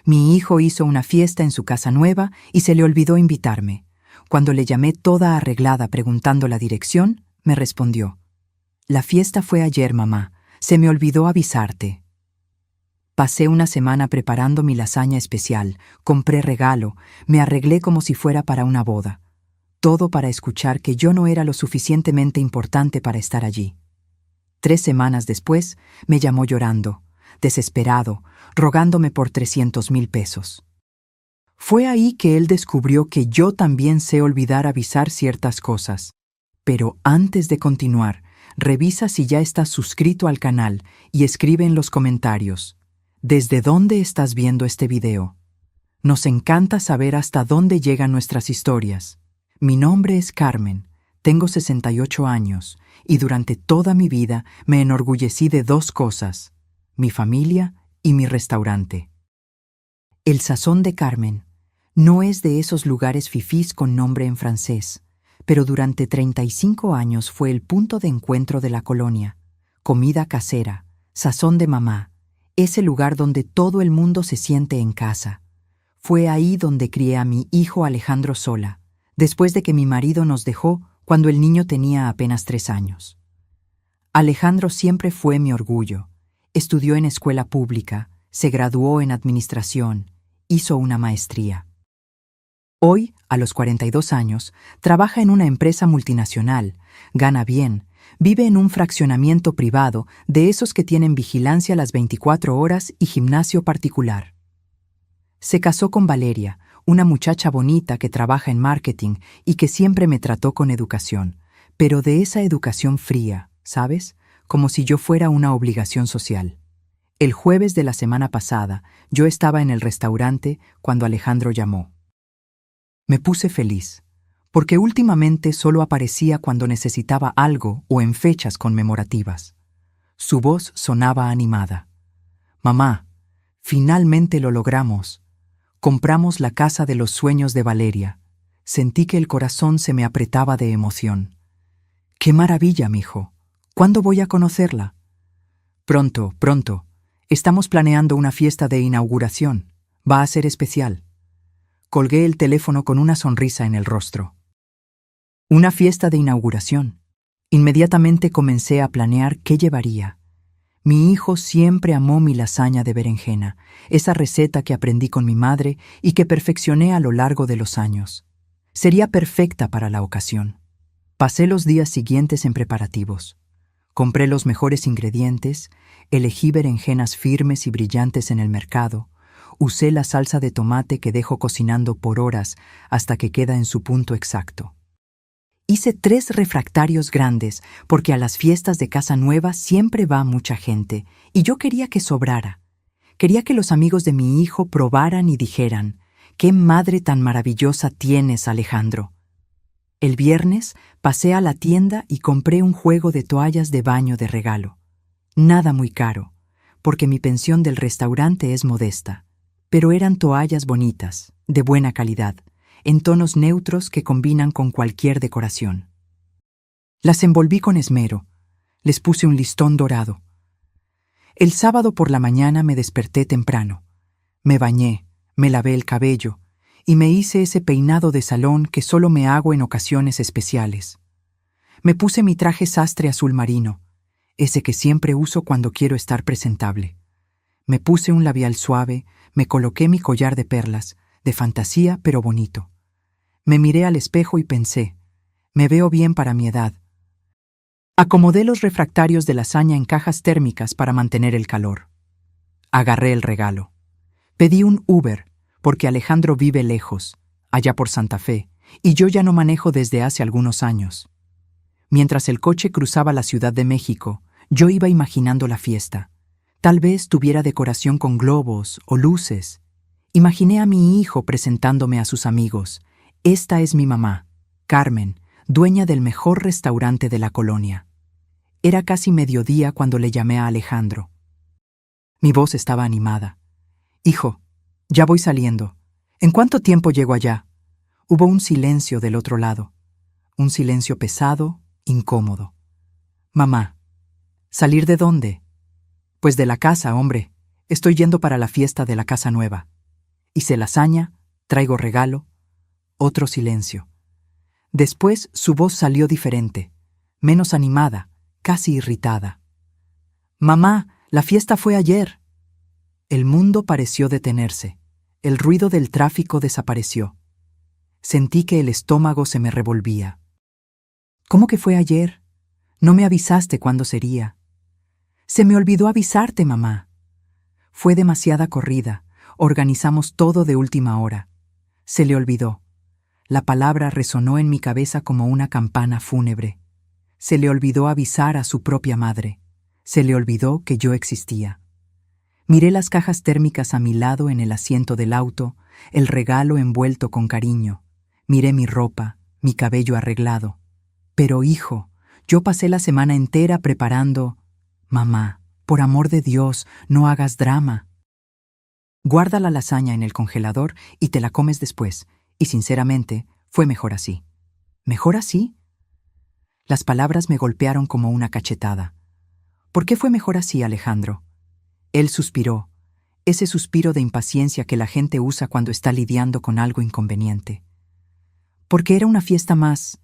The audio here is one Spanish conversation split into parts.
Mi hijo hizo una fiesta en su casa nueva y se le olvidó invitarme. Cuando le llamé toda arreglada preguntando la dirección, me respondió: «La fiesta fue ayer, mamá. Se me olvidó avisarte». Pasé una semana preparando mi lasaña especial, compré regalo, me arreglé como si fuera para una boda. Todo para escuchar que yo no era lo suficientemente importante para estar allí. 3 semanas después, me llamó llorando, desesperado, rogándome por 300,000 pesos. Fue ahí que él descubrió que yo también sé olvidar avisar ciertas cosas. Pero antes de continuar, revisa si ya estás suscrito al canal y escribe en los comentarios: ¿desde dónde estás viendo este video? Nos encanta saber hasta dónde llegan nuestras historias. Mi nombre es Carmen, tengo 68 años y durante toda mi vida me enorgullecí de 2 cosas: mi familia y mi restaurante. El Sazón de Carmen no es de esos lugares fifís con nombre en francés, pero durante 35 años fue el punto de encuentro de la colonia. Comida casera, sazón de mamá, ese lugar donde todo el mundo se siente en casa. Fue ahí donde crié a mi hijo Alejandro sola, después de que mi marido nos dejó cuando el niño tenía apenas 3 años. Alejandro siempre fue mi orgullo. Estudió en escuela pública, se graduó en administración, hizo una maestría. Hoy, a los 42 años, trabaja en una empresa multinacional, gana bien, vive en un fraccionamiento privado de esos que tienen vigilancia las 24 horas y gimnasio particular. Se casó con Valeria, una muchacha bonita que trabaja en marketing y que siempre me trató con educación, pero de esa educación fría, ¿sabes? Como si yo fuera una obligación social. El jueves de la semana pasada, yo estaba en el restaurante cuando Alejandro llamó. Me puse feliz, porque últimamente solo aparecía cuando necesitaba algo o en fechas conmemorativas. Su voz sonaba animada. «Mamá, finalmente lo logramos. Compramos la casa de los sueños de Valeria». Sentí que el corazón se me apretaba de emoción. «¡Qué maravilla, mijo! ¿Cuándo voy a conocerla?» «Pronto, pronto. Estamos planeando una fiesta de inauguración. Va a ser especial». Colgué el teléfono con una sonrisa en el rostro. Una fiesta de inauguración. Inmediatamente comencé a planear qué llevaría. Mi hijo siempre amó mi lasaña de berenjena, esa receta que aprendí con mi madre y que perfeccioné a lo largo de los años. Sería perfecta para la ocasión. Pasé los días siguientes en preparativos. Compré los mejores ingredientes, elegí berenjenas firmes y brillantes en el mercado, usé la salsa de tomate que dejo cocinando por horas hasta que queda en su punto exacto. Hice 3 refractarios grandes porque a las fiestas de casa nueva siempre va mucha gente y yo quería que sobrara. Quería que los amigos de mi hijo probaran y dijeran: «¡Qué madre tan maravillosa tienes, Alejandro!». El viernes pasé a la tienda y compré un juego de toallas de baño de regalo. Nada muy caro, porque mi pensión del restaurante es modesta. Pero eran toallas bonitas, de buena calidad, en tonos neutros que combinan con cualquier decoración. Las envolví con esmero, les puse un listón dorado. El sábado por la mañana me desperté temprano. Me bañé, me lavé el cabello y me hice ese peinado de salón que solo me hago en ocasiones especiales. Me puse mi traje sastre azul marino, ese que siempre uso cuando quiero estar presentable. Me puse un labial suave, me coloqué mi collar de perlas, de fantasía pero bonito. Me miré al espejo y pensé: me veo bien para mi edad. Acomodé los refractarios de lasaña en cajas térmicas para mantener el calor. Agarré el regalo. Pedí un Uber, porque Alejandro vive lejos, allá por Santa Fe, y yo ya no manejo desde hace algunos años. Mientras el coche cruzaba la Ciudad de México, yo iba imaginando la fiesta. Tal vez tuviera decoración con globos o luces. Imaginé a mi hijo presentándome a sus amigos. Esta es mi mamá, Carmen, dueña del mejor restaurante de la colonia. Era casi mediodía cuando le llamé a Alejandro. Mi voz estaba animada. «Hijo, ya voy saliendo. ¿En cuánto tiempo llego allá?» Hubo un silencio del otro lado. Un silencio pesado, incómodo. «Mamá, ¿salir de dónde?» «Pues de la casa, hombre. Estoy yendo para la fiesta de la casa nueva». Hice lasaña, traigo regalo, otro silencio. Después su voz salió diferente, menos animada, casi irritada. «Mamá, la fiesta fue ayer». El mundo pareció detenerse. El ruido del tráfico desapareció. Sentí que el estómago se me revolvía. «¿Cómo que fue ayer? No me avisaste cuándo sería». «Se me olvidó avisarte, mamá». Fue demasiada corrida. Organizamos todo de última hora. Se le olvidó. La palabra resonó en mi cabeza como una campana fúnebre. Se le olvidó avisar a su propia madre. Se le olvidó que yo existía. Miré las cajas térmicas a mi lado en el asiento del auto, el regalo envuelto con cariño. Miré mi ropa, mi cabello arreglado. Pero, hijo, yo pasé la semana entera preparando... Mamá, por amor de Dios, no hagas drama. Guarda la lasaña en el congelador y te la comes después. Y sinceramente, fue mejor así. ¿Mejor así? Las palabras me golpearon como una cachetada. ¿Por qué fue mejor así, Alejandro? Él suspiró, ese suspiro de impaciencia que la gente usa cuando está lidiando con algo inconveniente. Porque era una fiesta más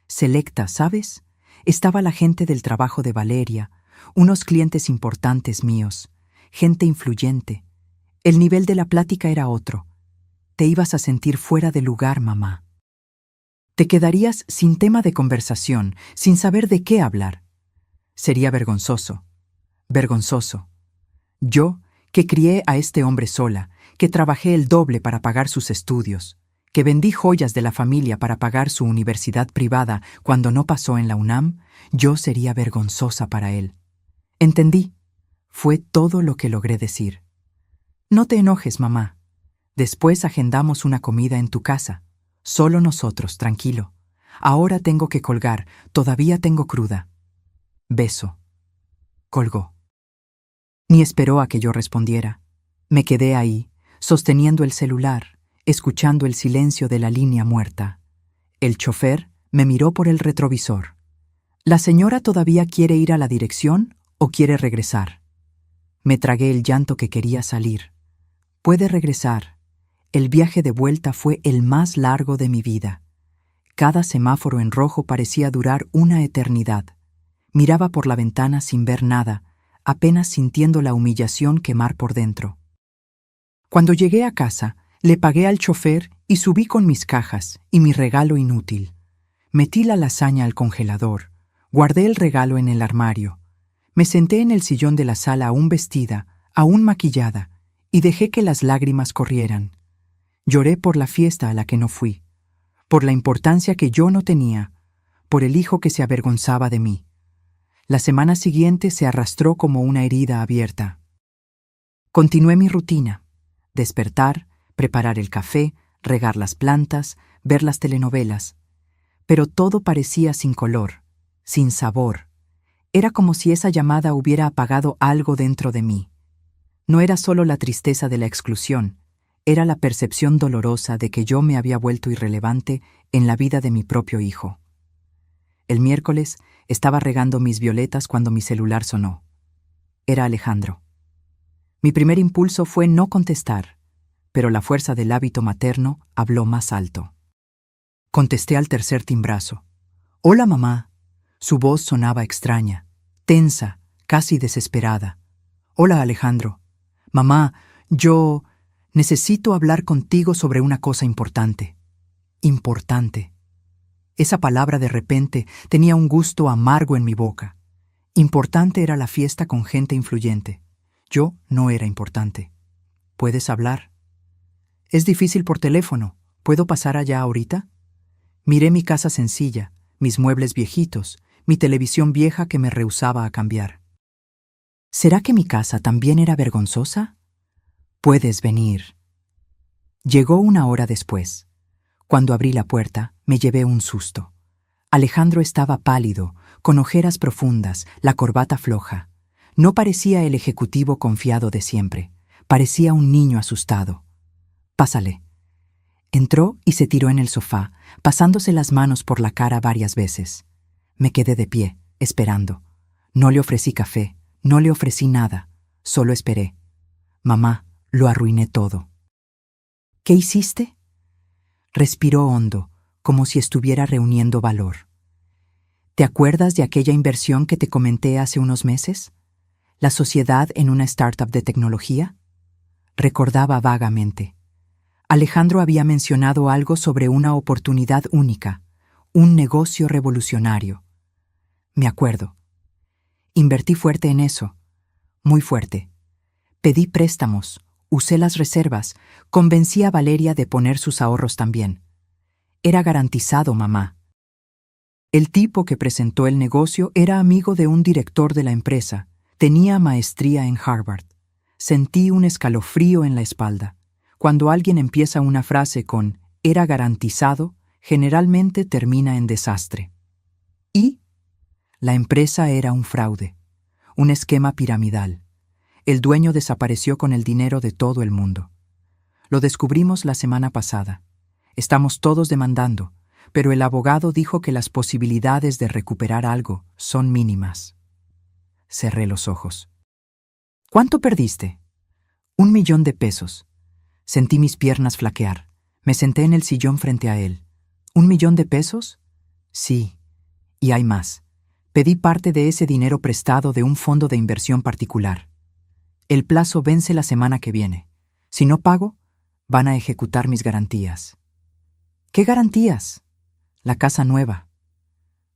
selecta, ¿sabes? Estaba la gente del trabajo de Valeria, unos clientes importantes míos, gente influyente. El nivel de la plática era otro. Te ibas a sentir fuera de lugar, mamá. Te quedarías sin tema de conversación, sin saber de qué hablar. Sería vergonzoso. Vergonzoso. Yo, que crié a este hombre sola, que trabajé el doble para pagar sus estudios, que vendí joyas de la familia para pagar su universidad privada cuando no pasó en la UNAM, yo sería vergonzosa para él. Entendí. Fue todo lo que logré decir. No te enojes, mamá. Después agendamos una comida en tu casa. Solo nosotros, tranquilo. Ahora tengo que colgar, todavía tengo cruda. Beso. Colgó. Ni esperó a que yo respondiera. Me quedé ahí, sosteniendo el celular, escuchando el silencio de la línea muerta. El chofer me miró por el retrovisor. ¿La señora todavía quiere ir a la dirección o quiere regresar? Me tragué el llanto que quería salir. Puede regresar. El viaje de vuelta fue el más largo de mi vida. Cada semáforo en rojo parecía durar una eternidad. Miraba por la ventana sin ver nada, apenas sintiendo la humillación quemar por dentro. Cuando llegué a casa, le pagué al chofer y subí con mis cajas y mi regalo inútil. Metí la lasaña al congelador, guardé el regalo en el armario. Me senté en el sillón de la sala aún vestida, aún maquillada, y dejé que las lágrimas corrieran. Lloré por la fiesta a la que no fui, por la importancia que yo no tenía, por el hijo que se avergonzaba de mí. La semana siguiente se arrastró como una herida abierta. Continué mi rutina: despertar, preparar el café, regar las plantas, ver las telenovelas. Pero todo parecía sin color, sin sabor. Era como si esa llamada hubiera apagado algo dentro de mí. No era solo la tristeza de la exclusión, era la percepción dolorosa de que yo me había vuelto irrelevante en la vida de mi propio hijo. El miércoles estaba regando mis violetas cuando mi celular sonó. Era Alejandro. Mi primer impulso fue no contestar, pero la fuerza del hábito materno habló más alto. Contesté al tercer timbrazo. «Hola, mamá». Su voz sonaba extraña, tensa, casi desesperada. «Hola, Alejandro. Mamá, yo necesito hablar contigo sobre una cosa importante». Importante. Esa palabra de repente tenía un gusto amargo en mi boca. Importante era la fiesta con gente influyente. Yo no era importante. ¿Puedes hablar? Es difícil por teléfono. ¿Puedo pasar allá ahorita? Miré mi casa sencilla, mis muebles viejitos, mi televisión vieja que me rehusaba a cambiar. ¿Será que mi casa también era vergonzosa? Puedes venir. Llegó una hora después. Cuando abrí la puerta, me llevé un susto. Alejandro estaba pálido, con ojeras profundas, la corbata floja. No parecía el ejecutivo confiado de siempre. Parecía un niño asustado. «Pásale». Entró y se tiró en el sofá, pasándose las manos por la cara varias veces. Me quedé de pie, esperando. No le ofrecí café, no le ofrecí nada, solo esperé. Mamá, lo arruiné todo. ¿Qué hiciste? Respiró hondo, como si estuviera reuniendo valor. ¿Te acuerdas de aquella inversión que te comenté hace unos meses? ¿La sociedad en una startup de tecnología? Recordaba vagamente. Alejandro había mencionado algo sobre una oportunidad única, un negocio revolucionario. Me acuerdo. Invertí fuerte en eso, muy fuerte. Pedí préstamos, usé las reservas, convencí a Valeria de poner sus ahorros también. Era garantizado, mamá. El tipo que presentó el negocio era amigo de un director de la empresa, tenía maestría en Harvard. Sentí un escalofrío en la espalda. Cuando alguien empieza una frase con «era garantizado», generalmente termina en desastre. Y la empresa era un fraude, un esquema piramidal. El dueño desapareció con el dinero de todo el mundo. Lo descubrimos la semana pasada. Estamos todos demandando, pero el abogado dijo que las posibilidades de recuperar algo son mínimas. Cerré los ojos. ¿Cuánto perdiste? 1 millón de pesos. Sentí mis piernas flaquear. Me senté en el sillón frente a él. ¿1 millón de pesos? Sí. Y hay más. Pedí parte de ese dinero prestado de un fondo de inversión particular. El plazo vence la semana que viene. Si no pago, van a ejecutar mis garantías. ¿Qué garantías? La casa nueva.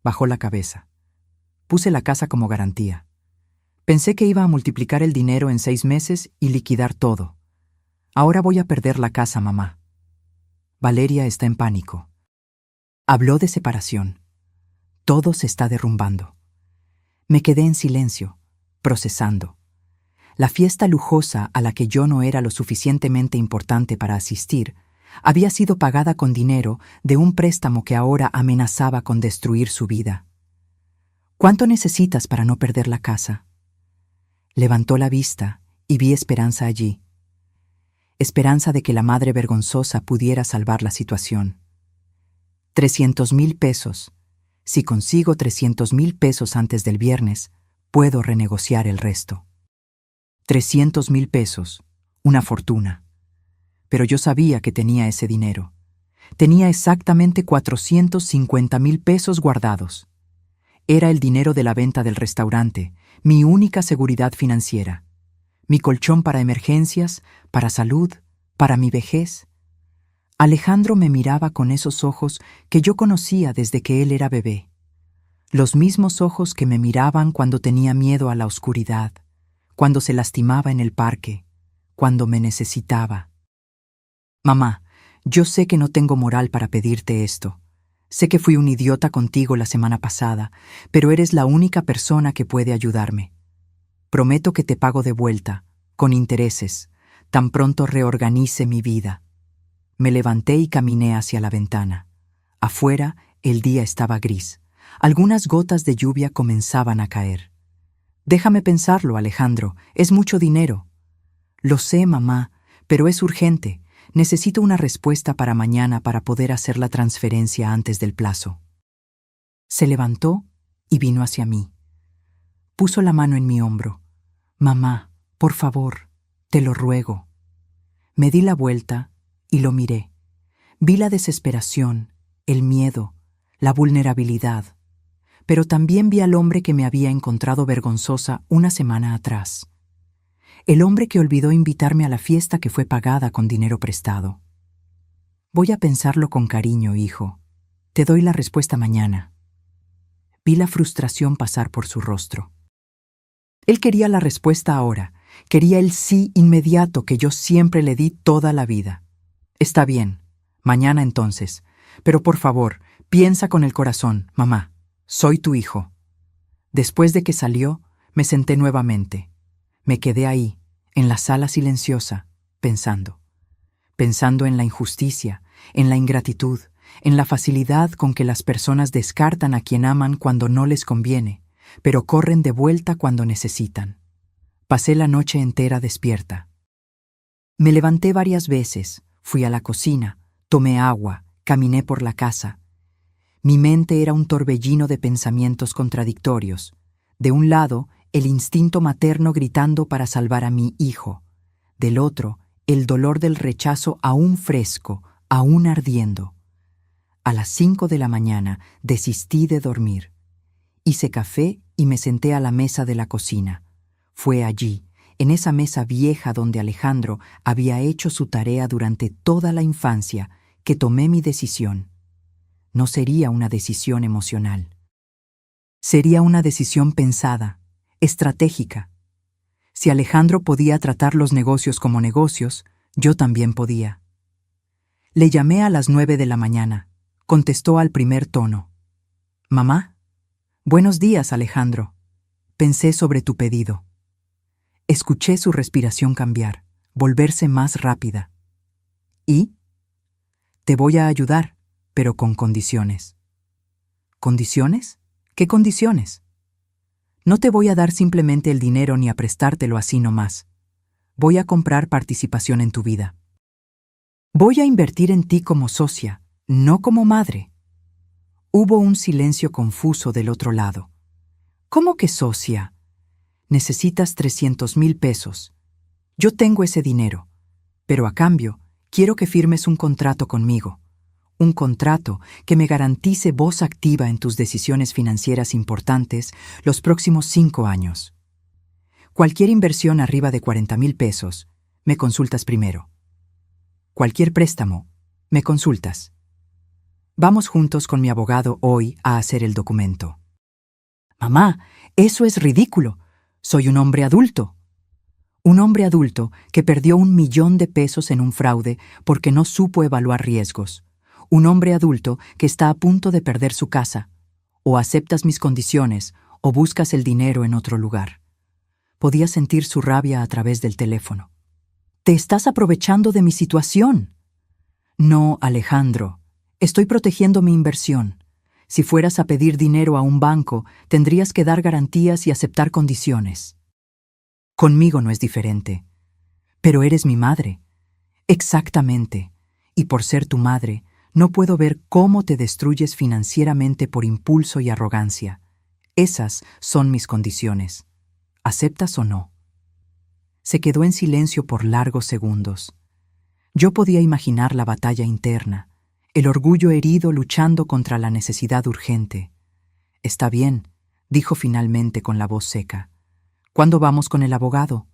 Bajó la cabeza. Puse la casa como garantía. Pensé que iba a multiplicar el dinero en 6 meses y liquidar todo. Ahora voy a perder la casa, mamá. Valeria está en pánico. Habló de separación. Todo se está derrumbando. Me quedé en silencio, procesando. La fiesta lujosa a la que yo no era lo suficientemente importante para asistir había sido pagada con dinero de un préstamo que ahora amenazaba con destruir su vida. ¿Cuánto necesitas para no perder la casa? Levantó la vista y vi esperanza allí. Esperanza de que la madre vergonzosa pudiera salvar la situación. 300,000 pesos. Si consigo 300,000 pesos antes del viernes, puedo renegociar el resto. 300,000 pesos, una fortuna. Pero yo sabía que tenía ese dinero. Tenía exactamente 450,000 pesos guardados. Era el dinero de la venta del restaurante, mi única seguridad financiera. Mi colchón para emergencias, para salud, para mi vejez. Alejandro me miraba con esos ojos que yo conocía desde que él era bebé. Los mismos ojos que me miraban cuando tenía miedo a la oscuridad, cuando se lastimaba en el parque, cuando me necesitaba. Mamá, yo sé que no tengo moral para pedirte esto. Sé que fui un idiota contigo la semana pasada, pero eres la única persona que puede ayudarme. Prometo que te pago de vuelta, con intereses, tan pronto reorganice mi vida. Me levanté y caminé hacia la ventana. Afuera, el día estaba gris. Algunas gotas de lluvia comenzaban a caer. Déjame pensarlo, Alejandro, es mucho dinero. Lo sé, mamá, pero es urgente. Necesito una respuesta para mañana para poder hacer la transferencia antes del plazo. Se levantó y vino hacia mí. Puso la mano en mi hombro. Mamá, por favor, te lo ruego. Me di la vuelta y lo miré. Vi la desesperación, el miedo, la vulnerabilidad, pero también vi al hombre que me había encontrado vergonzosa una semana atrás. El hombre que olvidó invitarme a la fiesta que fue pagada con dinero prestado. Voy a pensarlo con cariño, hijo. Te doy la respuesta mañana. Vi la frustración pasar por su rostro. Él quería la respuesta ahora. Quería el sí inmediato que yo siempre le di toda la vida. Está bien, mañana entonces. Pero por favor, piensa con el corazón, mamá. Soy tu hijo. Después de que salió, me senté nuevamente. Me quedé ahí, en la sala silenciosa, pensando. Pensando en la injusticia, en la ingratitud, en la facilidad con que las personas descartan a quien aman cuando no les conviene, pero corren de vuelta cuando necesitan. Pasé la noche entera despierta. Me levanté varias veces, fui a la cocina, tomé agua, caminé por la casa. Mi mente era un torbellino de pensamientos contradictorios. De un lado, el instinto materno gritando para salvar a mi hijo. Del otro, el dolor del rechazo aún fresco, aún ardiendo. A las 5 de la mañana desistí de dormir. Hice café y me senté a la mesa de la cocina. Fue allí, en esa mesa vieja donde Alejandro había hecho su tarea durante toda la infancia, que tomé mi decisión. No sería una decisión emocional. Sería una decisión pensada, estratégica. Si Alejandro podía tratar los negocios como negocios, yo también podía. Le llamé a las 9 de la mañana. Contestó al primer tono. «Mamá». «Buenos días, Alejandro. Pensé sobre tu pedido». Escuché su respiración cambiar, volverse más rápida. «¿Y?» «Te voy a ayudar, pero con condiciones». «¿Condiciones? ¿Qué condiciones?» «No te voy a dar simplemente el dinero ni a prestártelo así nomás. Voy a comprar participación en tu vida. Voy a invertir en ti como socia, no como madre». Hubo un silencio confuso del otro lado. «¿Cómo que socia? Necesitas 300,000 pesos. Yo tengo ese dinero, pero a cambio quiero que firmes un contrato conmigo. Un contrato que me garantice voz activa en tus decisiones financieras importantes los próximos 5 años. Cualquier inversión arriba de 40,000 pesos, me consultas primero. Cualquier préstamo, me consultas. Vamos juntos con mi abogado hoy a hacer el documento». «Mamá, eso es ridículo. Soy un hombre adulto». Un hombre adulto que perdió 1,000,000 de pesos en un fraude porque no supo evaluar riesgos. Un hombre adulto que está a punto de perder su casa. O aceptas mis condiciones o buscas el dinero en otro lugar. Podía sentir su rabia a través del teléfono. «Te estás aprovechando de mi situación». «No, Alejandro. Estoy protegiendo mi inversión. Si fueras a pedir dinero a un banco, tendrías que dar garantías y aceptar condiciones. Conmigo no es diferente. Pero eres mi madre». «Exactamente. Y por ser tu madre, no puedo ver cómo te destruyes financieramente por impulso y arrogancia. Esas son mis condiciones. ¿Aceptas o no?» Se quedó en silencio por largos segundos. Yo podía imaginar la batalla interna, el orgullo herido luchando contra la necesidad urgente. «Está bien», dijo finalmente con la voz seca. «¿Cuándo vamos con el abogado?»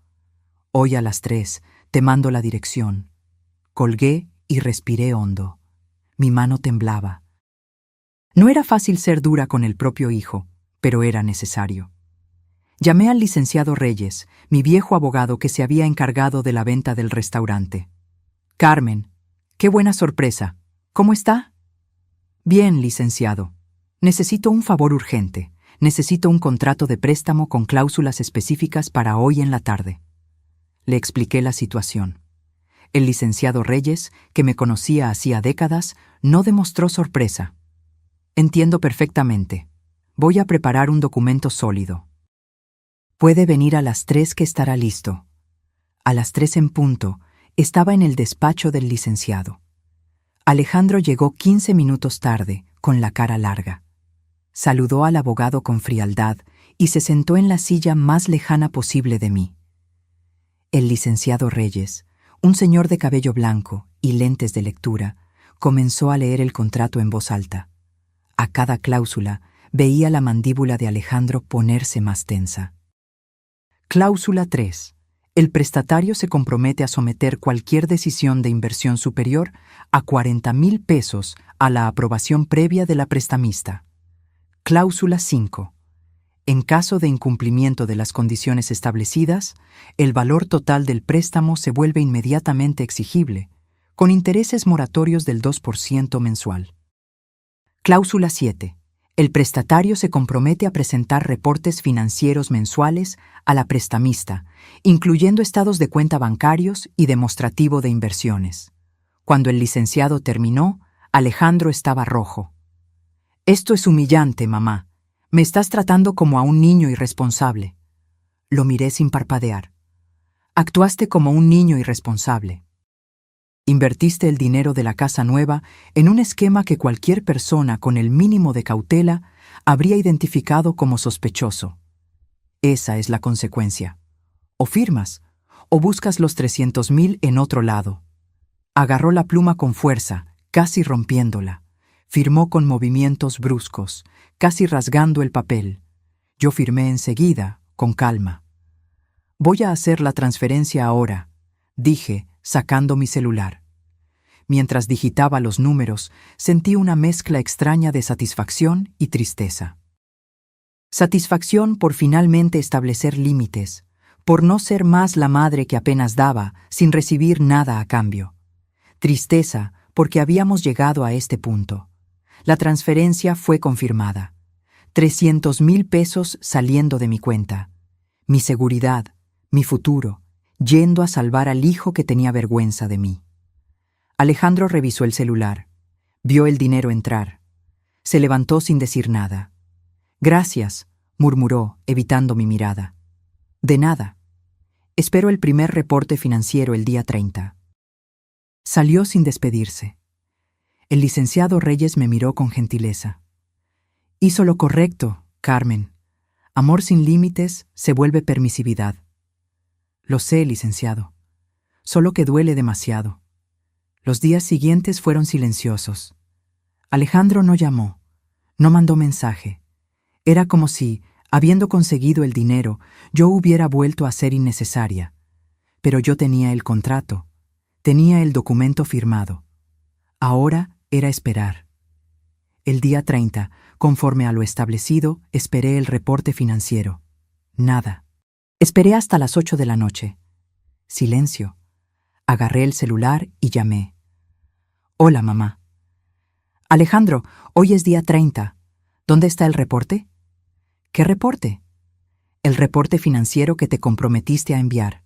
«Hoy a las 3, te mando la dirección». Colgué y respiré hondo. Mi mano temblaba. No era fácil ser dura con el propio hijo, pero era necesario. Llamé al licenciado Reyes, mi viejo abogado que se había encargado de la venta del restaurante. «Carmen, qué buena sorpresa. ¿Cómo está?» «Bien, licenciado. Necesito un favor urgente. Necesito un contrato de préstamo con cláusulas específicas para hoy en la tarde». Le expliqué la situación. El licenciado Reyes, que me conocía hacía décadas, no demostró sorpresa. «Entiendo perfectamente. Voy a preparar un documento sólido. Puede venir a las 3 que estará listo». A las 3 en punto, estaba en el despacho del licenciado. Alejandro llegó 15 minutos tarde, con la cara larga. Saludó al abogado con frialdad y se sentó en la silla más lejana posible de mí. El licenciado Reyes, un señor de cabello blanco y lentes de lectura, comenzó a leer el contrato en voz alta. A cada cláusula veía la mandíbula de Alejandro ponerse más tensa. Cláusula 3. El prestatario se compromete a someter cualquier decisión de inversión superior a 40,000 pesos a la aprobación previa de la prestamista. Cláusula 5. En caso de incumplimiento de las condiciones establecidas, el valor total del préstamo se vuelve inmediatamente exigible, con intereses moratorios del 2% mensual. Cláusula 7. El prestatario se compromete a presentar reportes financieros mensuales a la prestamista, incluyendo estados de cuenta bancarios y demostrativo de inversiones. Cuando el licenciado terminó, Alejandro estaba rojo. «Esto es humillante, mamá. Me estás tratando como a un niño irresponsable». Lo miré sin parpadear. «Actuaste como un niño irresponsable. Invertiste el dinero de la casa nueva en un esquema que cualquier persona con el mínimo de cautela habría identificado como sospechoso. Esa es la consecuencia. O firmas, o buscas los 300,000 en otro lado. Agarró la pluma con fuerza, casi rompiéndola. Firmó con movimientos bruscos, casi rasgando el papel. Yo firmé enseguida, con calma. Voy a hacer la transferencia ahora, dije, sacando mi celular. Mientras digitaba los números, sentí una mezcla extraña de satisfacción y tristeza. Satisfacción por finalmente establecer límites, por no ser más la madre que apenas daba, sin recibir nada a cambio. Tristeza porque habíamos llegado a este punto. La transferencia fue confirmada. 300,000 pesos saliendo de mi cuenta. Mi seguridad, mi futuro, yendo a salvar al hijo que tenía vergüenza de mí. Alejandro revisó el celular. Vio el dinero entrar. Se levantó sin decir nada. «Gracias», murmuró, evitando mi mirada. «De nada. Espero el primer reporte financiero el día 30». Salió sin despedirse. El licenciado Reyes me miró con gentileza. «Hizo lo correcto, Carmen. Amor sin límites se vuelve permisividad». «Lo sé, licenciado. Solo que duele demasiado». Los días siguientes fueron silenciosos. Alejandro no llamó, no mandó mensaje. Era como si, habiendo conseguido el dinero, yo hubiera vuelto a ser innecesaria. Pero yo tenía el contrato, tenía el documento firmado. Ahora era esperar. El día 30, conforme a lo establecido, esperé el reporte financiero. Nada. Esperé hasta las 8 de la noche. Silencio. Agarré el celular y llamé. «Hola, mamá». «Alejandro, hoy es día 30. ¿Dónde está el reporte?» «¿Qué reporte?» «El reporte financiero que te comprometiste a enviar.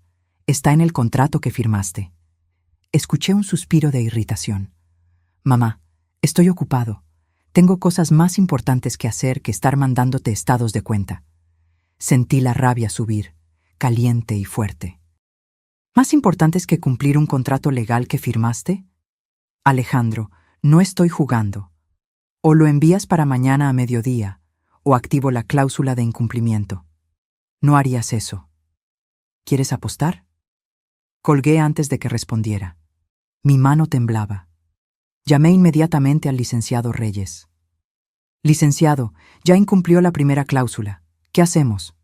Está en el contrato que firmaste». Escuché un suspiro de irritación. «Mamá, estoy ocupado. Tengo cosas más importantes que hacer que estar mandándote estados de cuenta». Sentí la rabia subir, caliente y fuerte. ¿Más importantes que cumplir un contrato legal que firmaste? Alejandro, no estoy jugando. O lo envías para mañana a mediodía, o activo la cláusula de incumplimiento. No harías eso. ¿Quieres apostar? Colgué antes de que respondiera. Mi mano temblaba. Llamé inmediatamente al licenciado Reyes. «Licenciado, ya incumplió la primera cláusula. ¿Qué hacemos?»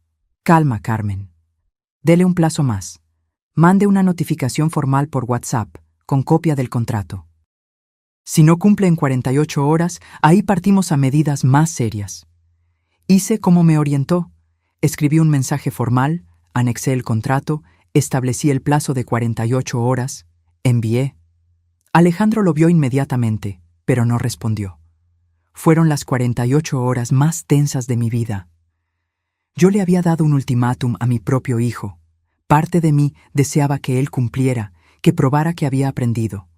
«Calma, Carmen. Dele un plazo más. Mande una notificación formal por WhatsApp, con copia del contrato. Si no cumple en 48 horas, ahí partimos a medidas más serias». Hice como me orientó. Escribí un mensaje formal, anexé el contrato, establecí el plazo de 48 horas, envié. Alejandro lo vio inmediatamente, pero no respondió. Fueron las 48 horas más tensas de mi vida. Yo le había dado un ultimátum a mi propio hijo. Parte de mí deseaba que él cumpliera, que probara que había aprendido.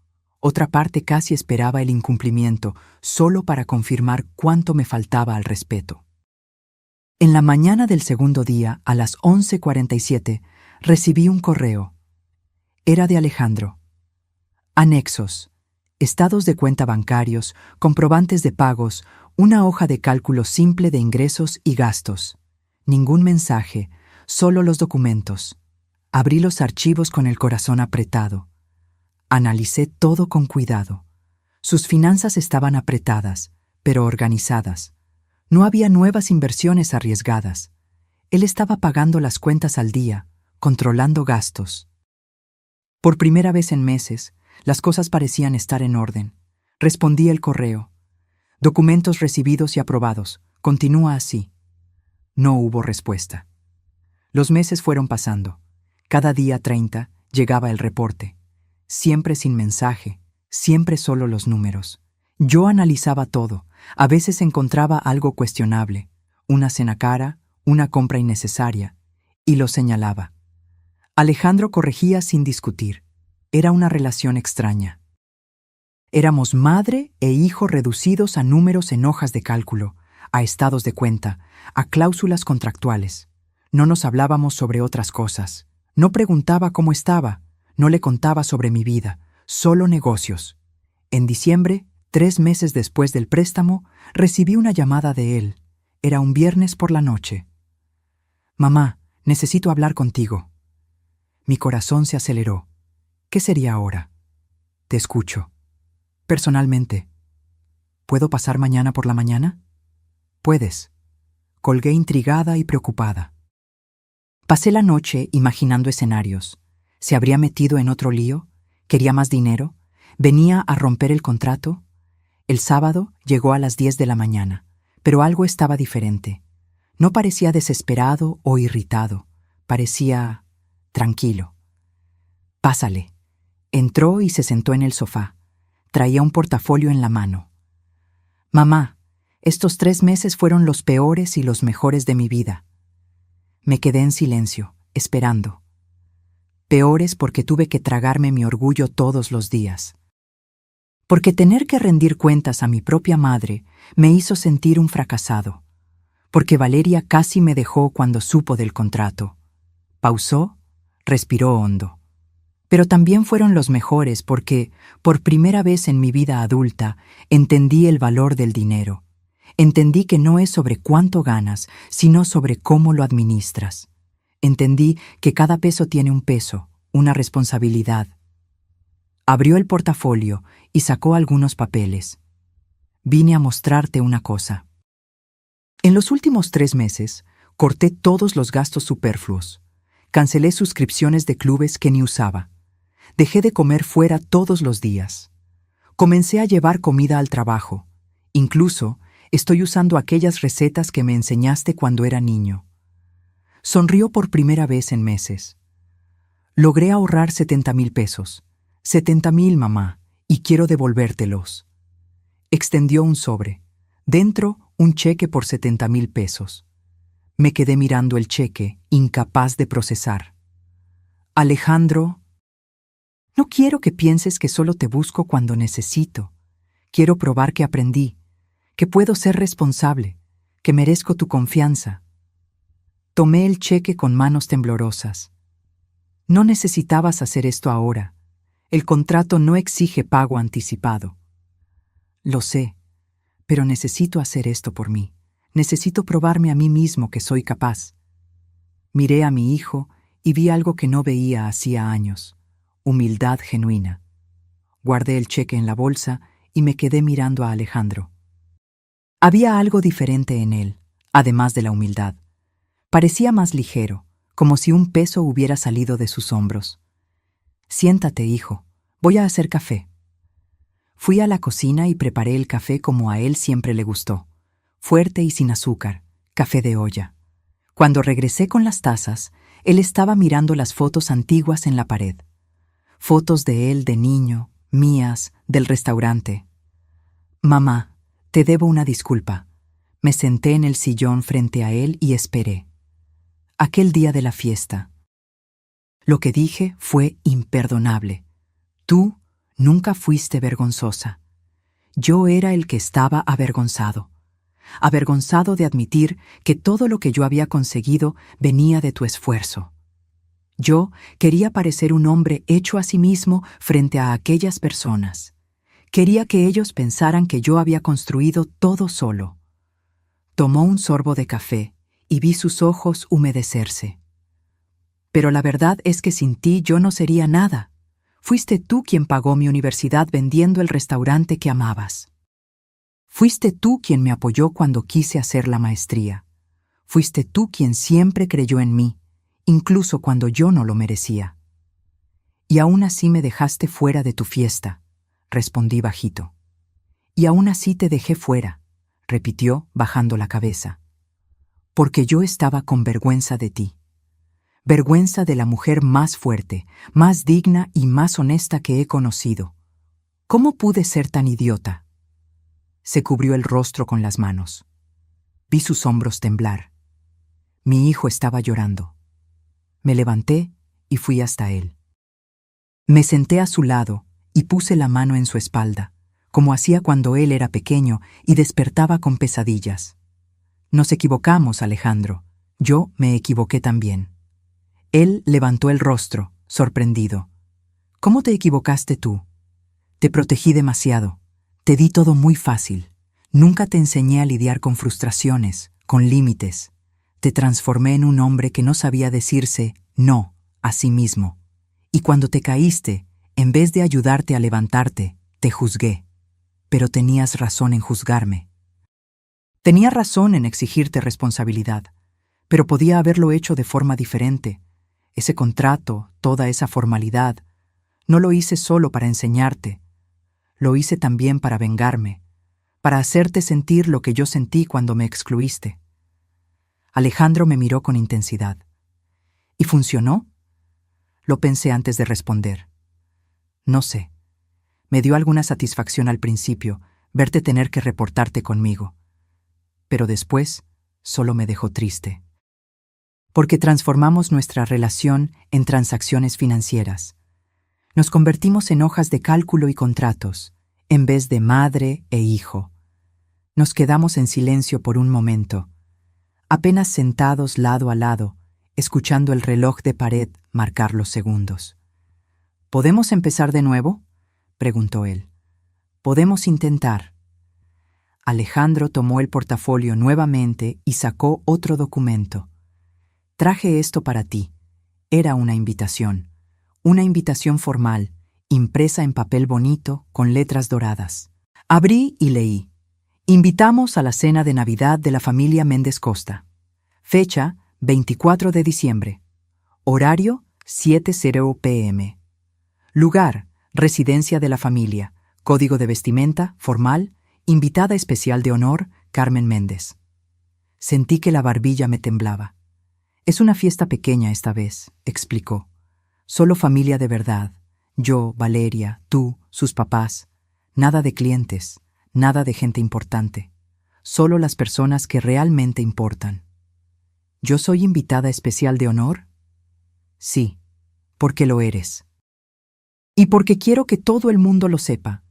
Otra parte casi esperaba el incumplimiento, solo para confirmar cuánto me faltaba al respeto. En la mañana del segundo día, a las 11:47, recibí un correo. Era de Alejandro. Anexos: estados de cuenta bancarios, comprobantes de pagos, una hoja de cálculo simple de ingresos y gastos. Ningún mensaje, solo los documentos. Abrí los archivos con el corazón apretado. Analicé todo con cuidado. Sus finanzas estaban apretadas, pero organizadas. No había nuevas inversiones arriesgadas. Él estaba pagando las cuentas al día, controlando gastos. Por primera vez en meses, las cosas parecían estar en orden. Respondí el correo. Documentos recibidos y aprobados. Continúa así. No hubo respuesta. Los meses fueron pasando. Cada día 30 llegaba el reporte. Siempre sin mensaje, siempre solo los números. Yo analizaba todo. A veces encontraba algo cuestionable, una cena cara, una compra innecesaria, y lo señalaba. Alejandro corregía sin discutir. Era una relación extraña. Éramos madre e hijo reducidos a números en hojas de cálculo, a estados de cuenta, a cláusulas contractuales. No nos hablábamos sobre otras cosas. No preguntaba cómo estaba, no le contaba sobre mi vida, solo negocios. En diciembre, 3 meses después del préstamo, recibí una llamada de él. Era un viernes por la noche. «Mamá, necesito hablar contigo». Mi corazón se aceleró. ¿Qué sería ahora? Te escucho. Personalmente. ¿Puedo pasar mañana por la mañana? Puedes. Colgué intrigada y preocupada. Pasé la noche imaginando escenarios. ¿Se habría metido en otro lío? ¿Quería más dinero? ¿Venía a romper el contrato? El sábado llegó a las 10 de la mañana, pero algo estaba diferente. No parecía desesperado o irritado. Parecía tranquilo. Pásale. Entró y se sentó en el sofá. Traía un portafolio en la mano. Mamá, estos 3 meses fueron los peores y los mejores de mi vida. Me quedé en silencio, esperando. Peores porque tuve que tragarme mi orgullo todos los días. Porque tener que rendir cuentas a mi propia madre me hizo sentir un fracasado. Porque Valeria casi me dejó cuando supo del contrato. Pausó, respiró hondo. Pero también fueron los mejores porque, por primera vez en mi vida adulta, entendí el valor del dinero. Entendí que no es sobre cuánto ganas, sino sobre cómo lo administras. Entendí que cada peso tiene un peso, una responsabilidad. Abrió el portafolio y sacó algunos papeles. Vine a mostrarte una cosa. En los últimos 3 meses, corté todos los gastos superfluos. Cancelé suscripciones de clubes que ni usaba. Dejé de comer fuera todos los días. Comencé a llevar comida al trabajo. Incluso, estoy usando aquellas recetas que me enseñaste cuando era niño. Sonrió por primera vez en meses. Logré ahorrar 70,000 pesos. 70,000, mamá, y quiero devolvértelos. Extendió un sobre. Dentro, un cheque por 70,000 pesos. Me quedé mirando el cheque, incapaz de procesar. Alejandro, no quiero que pienses que solo te busco cuando necesito. Quiero probar que aprendí, que puedo ser responsable, que merezco tu confianza. Tomé el cheque con manos temblorosas. No necesitabas hacer esto ahora. El contrato no exige pago anticipado. Lo sé, pero necesito hacer esto por mí. Necesito probarme a mí mismo que soy capaz. Miré a mi hijo y vi algo que no veía hacía años. Humildad genuina. Guardé el cheque en la bolsa y me quedé mirando a Alejandro. Había algo diferente en él, además de la humildad. Parecía más ligero, como si un peso hubiera salido de sus hombros. Siéntate, hijo. Voy a hacer café. Fui a la cocina y preparé el café como a él siempre le gustó. Fuerte y sin azúcar, café de olla. Cuando regresé con las tazas, él estaba mirando las fotos antiguas en la pared. Fotos de él de niño, mías, del restaurante. Mamá, te debo una disculpa. Me senté en el sillón frente a él y esperé. Aquel día de la fiesta. Lo que dije fue imperdonable. Tú nunca fuiste vergonzosa. Yo era el que estaba avergonzado. Avergonzado de admitir que todo lo que yo había conseguido venía de tu esfuerzo. Yo quería parecer un hombre hecho a sí mismo frente a aquellas personas. Quería que ellos pensaran que yo había construido todo solo. Tomó un sorbo de café y vi sus ojos humedecerse. Pero la verdad es que sin ti yo no sería nada. Fuiste tú quien pagó mi universidad vendiendo el restaurante que amabas. Fuiste tú quien me apoyó cuando quise hacer la maestría. Fuiste tú quien siempre creyó en mí, incluso cuando yo no lo merecía. Y aún así me dejaste fuera de tu fiesta, respondí bajito. Y aún así te dejé fuera, repitió bajando la cabeza. Porque yo estaba con vergüenza de ti. Vergüenza de la mujer más fuerte, más digna y más honesta que he conocido. ¿Cómo pude ser tan idiota? Se cubrió el rostro con las manos. Vi sus hombros temblar. Mi hijo estaba llorando. Me levanté y fui hasta él. Me senté a su lado y puse la mano en su espalda, como hacía cuando él era pequeño y despertaba con pesadillas. Nos equivocamos, Alejandro. Yo me equivoqué también. Él levantó el rostro, sorprendido. ¿Cómo te equivocaste tú? Te protegí demasiado. Te di todo muy fácil. Nunca te enseñé a lidiar con frustraciones, con límites. Te transformé en un hombre que no sabía decirse no a sí mismo. Y cuando te caíste, en vez de ayudarte a levantarte, te juzgué. Pero tenías razón en juzgarme. Tenía razón en exigirte responsabilidad, pero podía haberlo hecho de forma diferente. Ese contrato, toda esa formalidad, no lo hice solo para enseñarte. Lo hice también para vengarme, para hacerte sentir lo que yo sentí cuando me excluiste. Alejandro me miró con intensidad. ¿Y funcionó? Lo pensé antes de responder. No sé. Me dio alguna satisfacción al principio verte tener que reportarte conmigo. Pero después solo me dejó triste. Porque transformamos nuestra relación en transacciones financieras. Nos convertimos en hojas de cálculo y contratos, en vez de madre e hijo. Nos quedamos en silencio por un momento, apenas sentados lado a lado, escuchando el reloj de pared marcar los segundos. ¿Podemos empezar de nuevo?, preguntó él. Podemos intentar. Alejandro tomó el portafolio nuevamente y sacó otro documento. Traje esto para ti. Era una invitación formal, impresa en papel bonito con letras doradas. Abrí y leí. Invitamos a la cena de Navidad de la familia Méndez Costa. Fecha, 24 de diciembre. Horario, 7:00 p.m. Lugar, residencia de la familia. Código de vestimenta, formal. Invitada especial de honor, Carmen Méndez. Sentí que la barbilla me temblaba. Es una fiesta pequeña esta vez, explicó. Solo familia de verdad. Yo, Valeria, tú, sus papás. Nada de clientes, nada de gente importante. Solo las personas que realmente importan. ¿Yo soy invitada especial de honor? Sí, porque lo eres. Y porque quiero que todo el mundo lo sepa,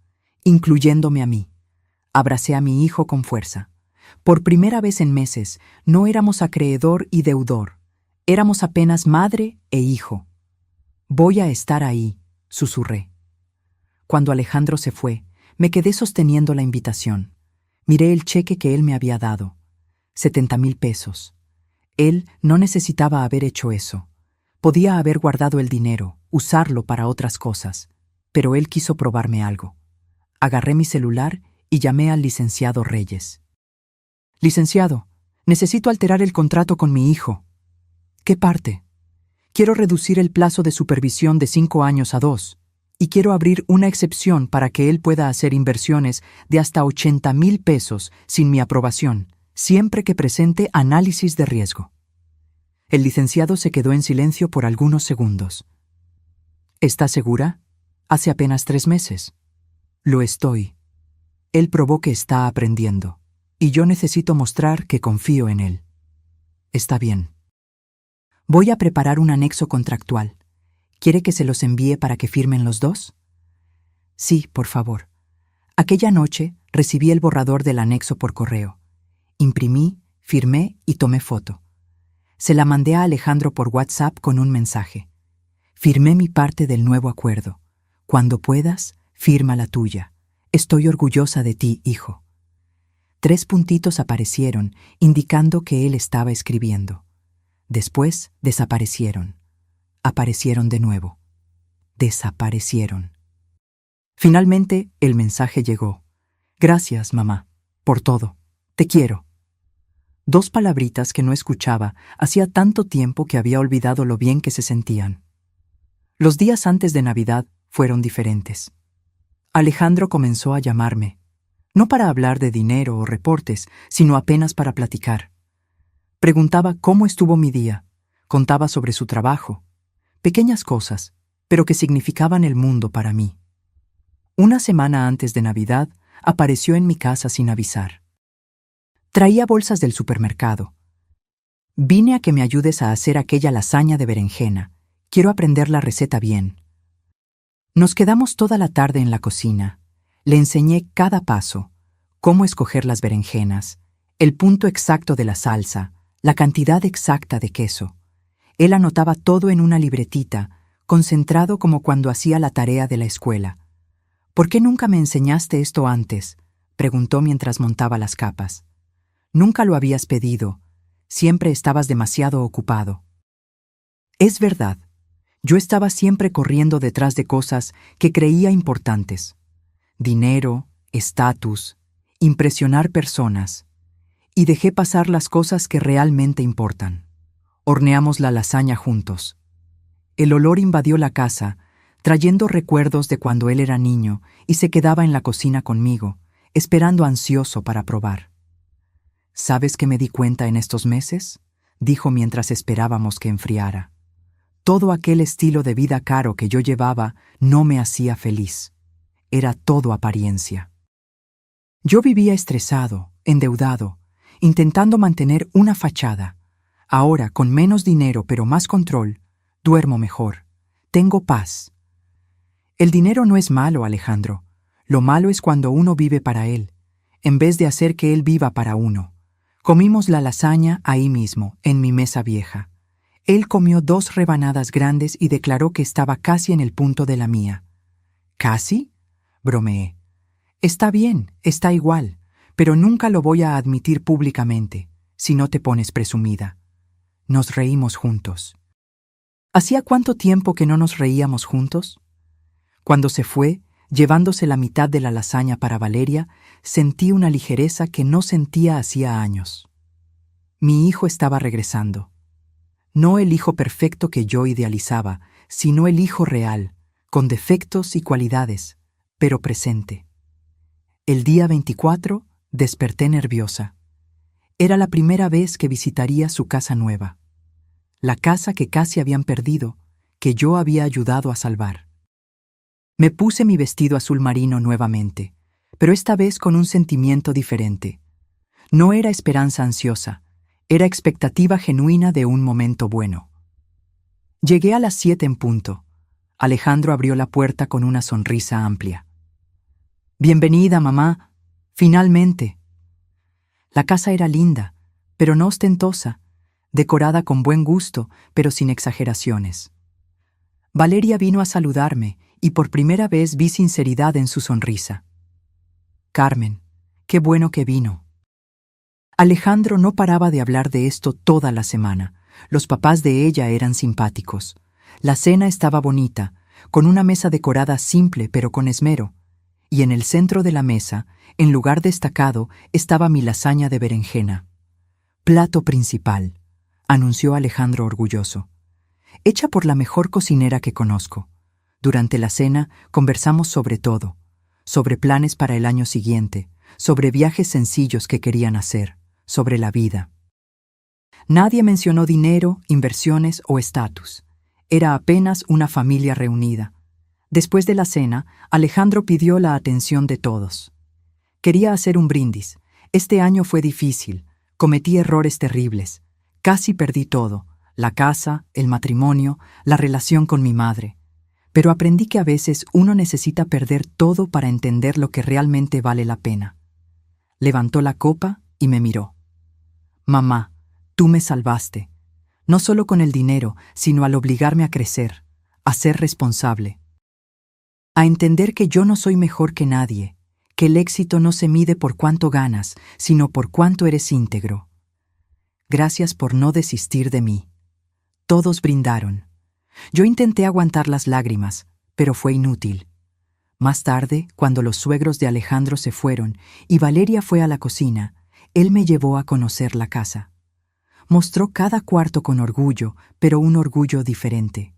incluyéndome a mí. Abracé a mi hijo con fuerza. Por primera vez en meses, no éramos acreedor y deudor. Éramos apenas madre e hijo. Voy a estar ahí, susurré. Cuando Alejandro se fue, me quedé sosteniendo la invitación. Miré el cheque que él me había dado. 70,000 pesos. Él no necesitaba haber hecho eso. Podía haber guardado el dinero, usarlo para otras cosas. Pero él quiso probarme algo. Agarré mi celular y llamé al licenciado Reyes. Licenciado, necesito alterar el contrato con mi hijo. ¿Qué parte? Quiero reducir el plazo de supervisión de 5 años a 2, y quiero abrir una excepción para que él pueda hacer inversiones de hasta 80,000 pesos sin mi aprobación, siempre que presente análisis de riesgo. El licenciado se quedó en silencio por algunos segundos. ¿Está segura? Hace apenas 3 meses. Lo estoy. Él probó que está aprendiendo, y yo necesito mostrar que confío en él. Está bien. Voy a preparar un anexo contractual. ¿Quiere que se los envíe para que firmen los dos? Sí, por favor. Aquella noche recibí el borrador del anexo por correo. Imprimí, firmé y tomé foto. Se la mandé a Alejandro por WhatsApp con un mensaje. Firmé mi parte del nuevo acuerdo. Cuando puedas, firma la tuya. Estoy orgullosa de ti, hijo. 3 puntitos aparecieron, indicando que él estaba escribiendo. Después desaparecieron. Aparecieron de nuevo. Desaparecieron. Finalmente, el mensaje llegó. Gracias, mamá, por todo. Te quiero. 2 palabritas que no escuchaba hacía tanto tiempo que había olvidado lo bien que se sentían. Los días antes de Navidad fueron diferentes. Alejandro comenzó a llamarme, no para hablar de dinero o reportes, sino apenas para platicar. Preguntaba cómo estuvo mi día, contaba sobre su trabajo, pequeñas cosas, pero que significaban el mundo para mí. Una semana antes de Navidad, apareció en mi casa sin avisar. Traía bolsas del supermercado. Vine a que me ayudes a hacer aquella lasaña de berenjena. Quiero aprender la receta bien. Nos quedamos toda la tarde en la cocina. Le enseñé cada paso, cómo escoger las berenjenas, el punto exacto de la salsa, la cantidad exacta de queso. Él anotaba todo en una libretita, concentrado como cuando hacía la tarea de la escuela. ¿Por qué nunca me enseñaste esto antes?, preguntó mientras montaba las capas. Nunca lo habías pedido. Siempre estabas demasiado ocupado. Es verdad. Yo estaba siempre corriendo detrás de cosas que creía importantes. Dinero, estatus, impresionar personas. Y dejé pasar las cosas que realmente importan. Horneamos la lasaña juntos. El olor invadió la casa, trayendo recuerdos de cuando él era niño y se quedaba en la cocina conmigo, esperando ansioso para probar. ¿Sabes qué me di cuenta en estos meses?, dijo mientras esperábamos que enfriara. Todo aquel estilo de vida caro que yo llevaba no me hacía feliz. Era todo apariencia. Yo vivía estresado, endeudado, intentando mantener una fachada. Ahora, con menos dinero pero más control, duermo mejor. Tengo paz. El dinero no es malo, Alejandro. Lo malo es cuando uno vive para él, en vez de hacer que él viva para uno. Comimos la lasaña ahí mismo, en mi mesa vieja. Él comió 2 rebanadas grandes y declaró que estaba casi en el punto de la mía. ¿Casi?, bromeé. Está bien, está igual, pero nunca lo voy a admitir públicamente, si no te pones presumida. Nos reímos juntos. ¿Hacía cuánto tiempo que no nos reíamos juntos? Cuando se fue, llevándose la mitad de la lasaña para Valeria, sentí una ligereza que no sentía hacía años. Mi hijo estaba regresando. No el hijo perfecto que yo idealizaba, sino el hijo real, con defectos y cualidades, pero presente. El día 24 desperté nerviosa. Era la primera vez que visitaría su casa nueva. La casa que casi habían perdido, que yo había ayudado a salvar. Me puse mi vestido azul marino nuevamente, pero esta vez con un sentimiento diferente. No era esperanza ansiosa, era expectativa genuina de un momento bueno. Llegué a las 7 en punto. Alejandro abrió la puerta con una sonrisa amplia. «Bienvenida, mamá. Finalmente». La casa era linda, pero no ostentosa, decorada con buen gusto, pero sin exageraciones. Valeria vino a saludarme y por primera vez vi sinceridad en su sonrisa. «Carmen, qué bueno que vino». Alejandro no paraba de hablar de esto toda la semana. Los papás de ella eran simpáticos. La cena estaba bonita, con una mesa decorada simple pero con esmero. Y en el centro de la mesa, en lugar destacado, estaba mi lasaña de berenjena. «Plato principal», anunció Alejandro orgulloso. «Hecha por la mejor cocinera que conozco». Durante la cena conversamos sobre todo, sobre planes para el año siguiente, sobre viajes sencillos que querían hacer, sobre la vida. Nadie mencionó dinero, inversiones o estatus. Era apenas una familia reunida. Después de la cena, Alejandro pidió la atención de todos. Quería hacer un brindis. Este año fue difícil. Cometí errores terribles. Casi perdí todo: la casa, el matrimonio, la relación con mi madre. Pero aprendí que a veces uno necesita perder todo para entender lo que realmente vale la pena. Levantó la copa y me miró. «Mamá, tú me salvaste. No solo con el dinero, sino al obligarme a crecer, a ser responsable. A entender que yo no soy mejor que nadie, que el éxito no se mide por cuánto ganas, sino por cuánto eres íntegro. Gracias por no desistir de mí». Todos brindaron. Yo intenté aguantar las lágrimas, pero fue inútil. Más tarde, cuando los suegros de Alejandro se fueron y Valeria fue a la cocina, él me llevó a conocer la casa. Mostró cada cuarto con orgullo, pero un orgullo diferente.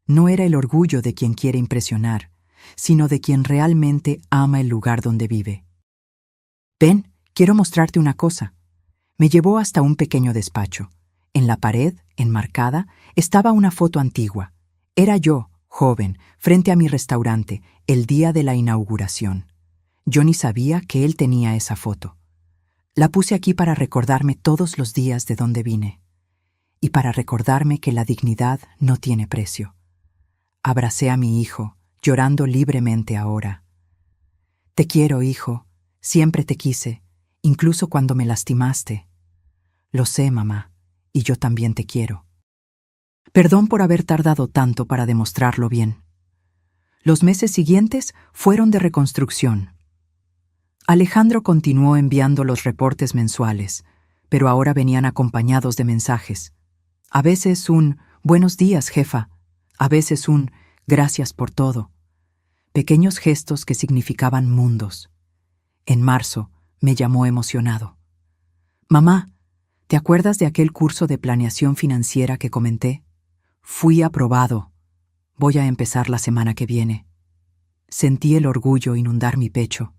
No era el orgullo de quien quiere impresionar, sino de quien realmente ama el lugar donde vive. «Ven, quiero mostrarte una cosa». Me llevó hasta un pequeño despacho. En la pared, enmarcada, estaba una foto antigua. Era yo, joven, frente a mi restaurante, el día de la inauguración. Yo ni sabía que él tenía esa foto. La puse aquí para recordarme todos los días de dónde vine. Y para recordarme que la dignidad no tiene precio. Abracé a mi hijo, llorando libremente ahora. «Te quiero, hijo. Siempre te quise, incluso cuando me lastimaste». «Lo sé, mamá. Y yo también te quiero. Perdón por haber tardado tanto para demostrarlo bien». Los meses siguientes fueron de reconstrucción. Alejandro continuó enviando los reportes mensuales, pero ahora venían acompañados de mensajes. A veces un «buenos días, jefa», A veces un gracias por todo. Pequeños gestos que significaban mundos. En marzo me llamó emocionado. Mamá, ¿te acuerdas de aquel curso de planeación financiera que comenté? Fui aprobado. Voy a empezar la semana que viene. Sentí el orgullo inundar mi pecho.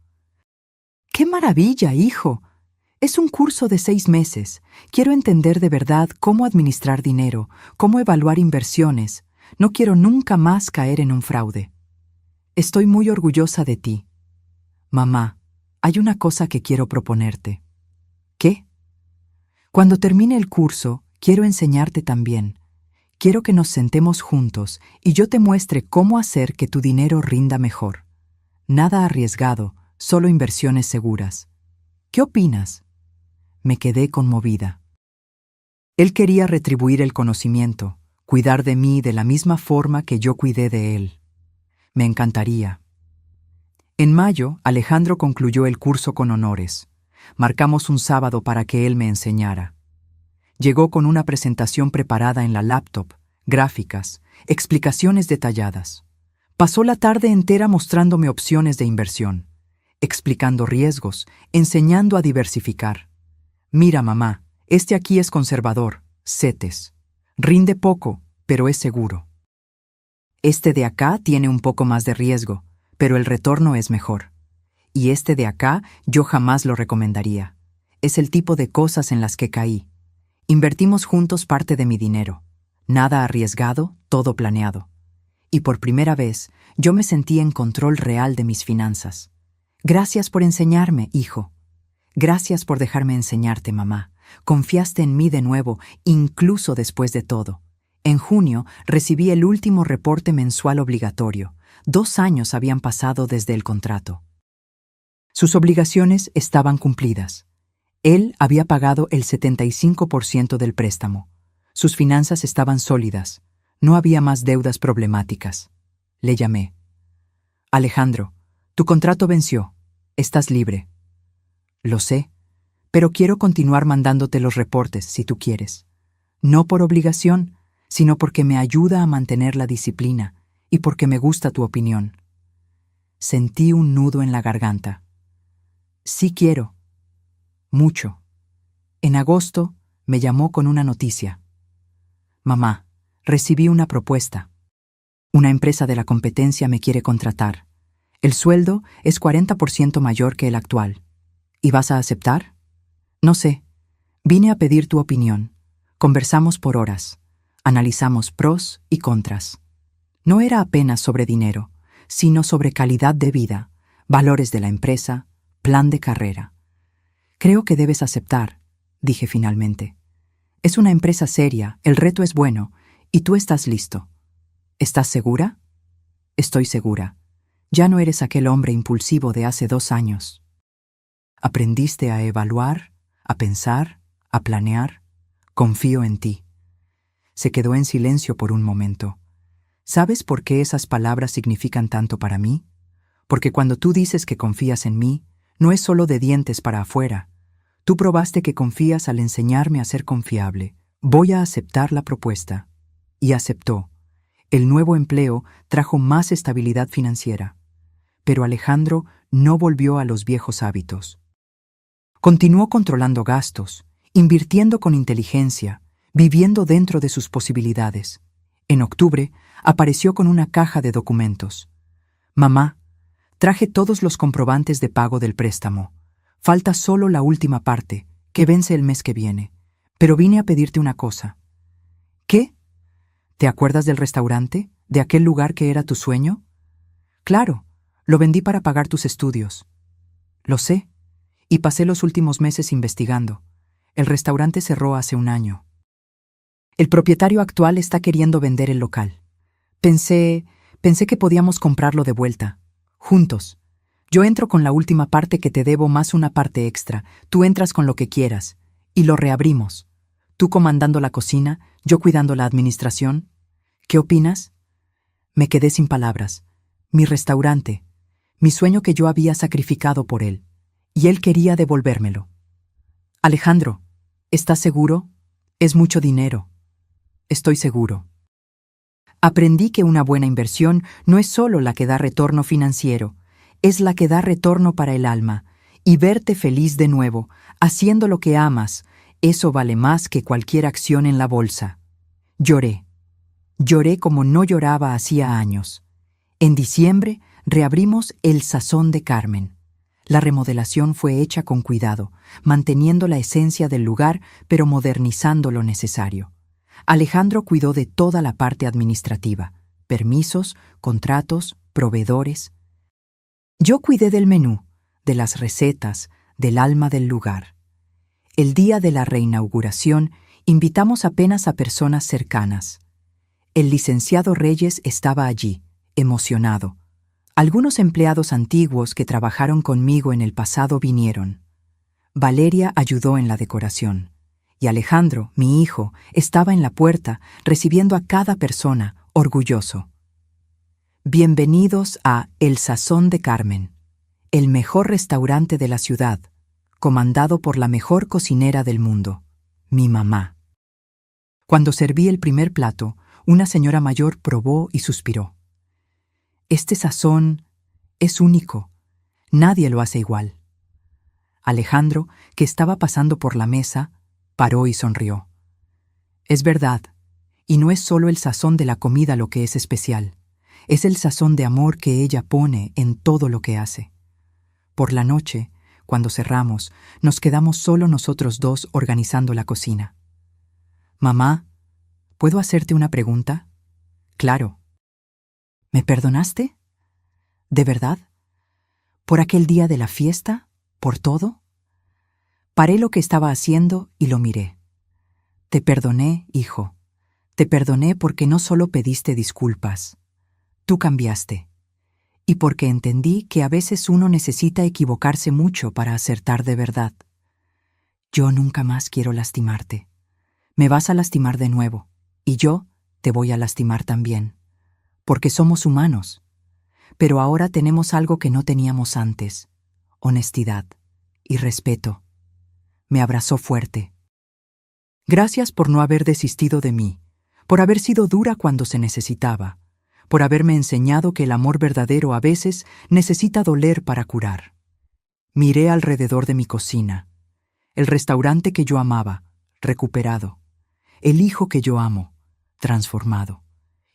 ¡Qué maravilla, hijo! Es un curso de 6 meses. Quiero entender de verdad cómo administrar dinero, cómo evaluar inversiones. No quiero nunca más caer en un fraude. Estoy muy orgullosa de ti. Mamá, hay una cosa que quiero proponerte. ¿Qué? Cuando termine el curso, quiero enseñarte también. Quiero que nos sentemos juntos y yo te muestre cómo hacer que tu dinero rinda mejor. Nada arriesgado, solo inversiones seguras. ¿Qué opinas? Me quedé conmovida. Él quería retribuir el conocimiento, cuidar de mí de la misma forma que yo cuidé de él. Me encantaría. En mayo, Alejandro concluyó el curso con honores. Marcamos un sábado para que él me enseñara. Llegó con una presentación preparada en la laptop, gráficas, explicaciones detalladas. Pasó la tarde entera mostrándome opciones de inversión, explicando riesgos, enseñando a diversificar. Mira, mamá, este aquí es conservador, CETES. Rinde poco, pero es seguro. Este de acá tiene un poco más de riesgo, pero el retorno es mejor. Y este de acá yo jamás lo recomendaría. Es el tipo de cosas en las que caí. Invertimos juntos parte de mi dinero. Nada arriesgado, todo planeado. Y por primera vez, yo me sentí en control real de mis finanzas. Gracias por enseñarme, hijo. Gracias por dejarme enseñarte, mamá. Confiaste en mí de nuevo, incluso después de todo. En junio recibí el último reporte mensual obligatorio. 2 años habían pasado desde el contrato. Sus obligaciones estaban cumplidas. Él había pagado el 75% del préstamo. Sus finanzas estaban sólidas. No había más deudas problemáticas. Le llamé. Alejandro, tu contrato venció. Estás libre. Lo sé, pero quiero continuar mandándote los reportes si tú quieres. No por obligación, sino porque me ayuda a mantener la disciplina y porque me gusta tu opinión. Sentí un nudo en la garganta. Sí quiero. Mucho. En agosto me llamó con una noticia. Mamá, recibí una propuesta. Una empresa de la competencia me quiere contratar. El sueldo es 40% mayor que el actual. ¿Y vas a aceptar? No sé. Vine a pedir tu opinión. Conversamos por horas. Analizamos pros y contras. No era apenas sobre dinero, sino sobre calidad de vida, valores de la empresa, plan de carrera. Creo que debes aceptar, dije finalmente. Es una empresa seria, el reto es bueno, y tú estás listo. ¿Estás segura? Estoy segura. Ya no eres aquel hombre impulsivo de hace 2 años. Aprendiste a evaluar, a pensar, a planear. Confío en ti. Se quedó en silencio por un momento. ¿Sabes por qué esas palabras significan tanto para mí? Porque cuando tú dices que confías en mí, no es solo de dientes para afuera. Tú probaste que confías al enseñarme a ser confiable. Voy a aceptar la propuesta. Y aceptó. El nuevo empleo trajo más estabilidad financiera. Pero Alejandro no volvió a los viejos hábitos. Continuó controlando gastos, invirtiendo con inteligencia, viviendo dentro de sus posibilidades. En octubre, apareció con una caja de documentos. Mamá, traje todos los comprobantes de pago del préstamo. Falta solo la última parte, que vence el mes que viene. Pero vine a pedirte una cosa. ¿Qué? ¿Te acuerdas del restaurante? ¿De aquel lugar que era tu sueño? Claro, lo vendí para pagar tus estudios. Lo sé, y pasé los últimos meses investigando. El restaurante cerró hace 1 año. El propietario actual está queriendo vender el local. Pensé que podíamos comprarlo de vuelta, juntos. Yo entro con la última parte que te debo más una parte extra. Tú entras con lo que quieras. Y lo reabrimos. Tú comandando la cocina, yo cuidando la administración. ¿Qué opinas? Me quedé sin palabras. Mi restaurante, mi sueño que yo había sacrificado por él. Y él quería devolvérmelo. Alejandro, ¿estás seguro? Es mucho dinero. Estoy seguro. Aprendí que una buena inversión no es solo la que da retorno financiero, es la que da retorno para el alma, y verte feliz de nuevo, haciendo lo que amas, eso vale más que cualquier acción en la bolsa. Lloré. Lloré como no lloraba hacía años. En diciembre reabrimos El Sazón de Carmen. La remodelación fue hecha con cuidado, manteniendo la esencia del lugar, pero modernizando lo necesario. Alejandro cuidó de toda la parte administrativa, permisos, contratos, proveedores. Yo cuidé del menú, de las recetas, del alma del lugar. El día de la reinauguración invitamos apenas a personas cercanas. El licenciado Reyes estaba allí, emocionado. Algunos empleados antiguos que trabajaron conmigo en el pasado vinieron. Valeria ayudó en la decoración. Y Alejandro, mi hijo, estaba en la puerta, recibiendo a cada persona, orgulloso. Bienvenidos a El Sazón de Carmen, el mejor restaurante de la ciudad, comandado por la mejor cocinera del mundo, mi mamá. Cuando serví el primer plato, una señora mayor probó y suspiró. Este sazón es único, nadie lo hace igual. Alejandro, que estaba pasando por la mesa, paró y sonrió. Es verdad, y no es solo el sazón de la comida lo que es especial, es el sazón de amor que ella pone en todo lo que hace. Por la noche, cuando cerramos, nos quedamos solo nosotros dos organizando la cocina. Mamá, ¿puedo hacerte una pregunta? Claro. ¿Me perdonaste? ¿De verdad? ¿Por aquel día de la fiesta? ¿Por todo? Paré lo que estaba haciendo y lo miré. Te perdoné, hijo. Te perdoné porque no solo pediste disculpas. Tú cambiaste. Y porque entendí que a veces uno necesita equivocarse mucho para acertar de verdad. Yo nunca más quiero lastimarte. Me vas a lastimar de nuevo, y yo te voy a lastimar también. Porque somos humanos. Pero ahora tenemos algo que no teníamos antes: honestidad y respeto. Me abrazó fuerte. Gracias por no haber desistido de mí, por haber sido dura cuando se necesitaba, por haberme enseñado que el amor verdadero a veces necesita doler para curar. Miré alrededor de mi cocina, el restaurante que yo amaba, recuperado, el hijo que yo amo, transformado,